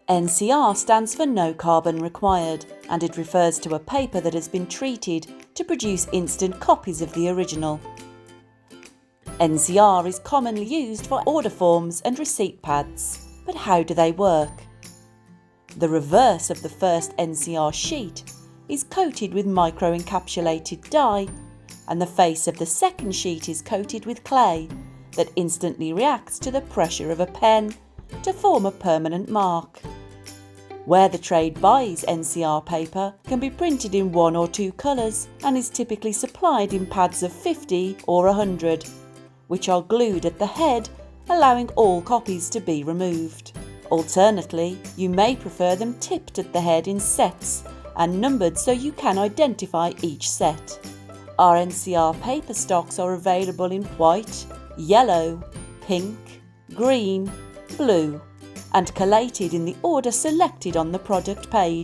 NCR stands for no carbon required, and it refers to a paper that has been treated to produce instant copies of the original. NCR is commonly used for order forms and receipt pads, but how do they work? The reverse of the first NCR sheet is coated with micro-encapsulated dye, and the face of the second sheet is coated with clay that instantly reacts to the pressure of a pen to form a permanent mark. Where the trade buys NCR paper can be printed in 1 or 2 colours and is typically supplied in pads of 50 or 100, which are glued at the head, allowing all copies to be removed. Alternately, you may prefer them tipped at the head in sets and numbered so you can identify each set. Our NCR paper stocks are available in white, yellow, pink, green, blue, and collated in the order selected on the product page.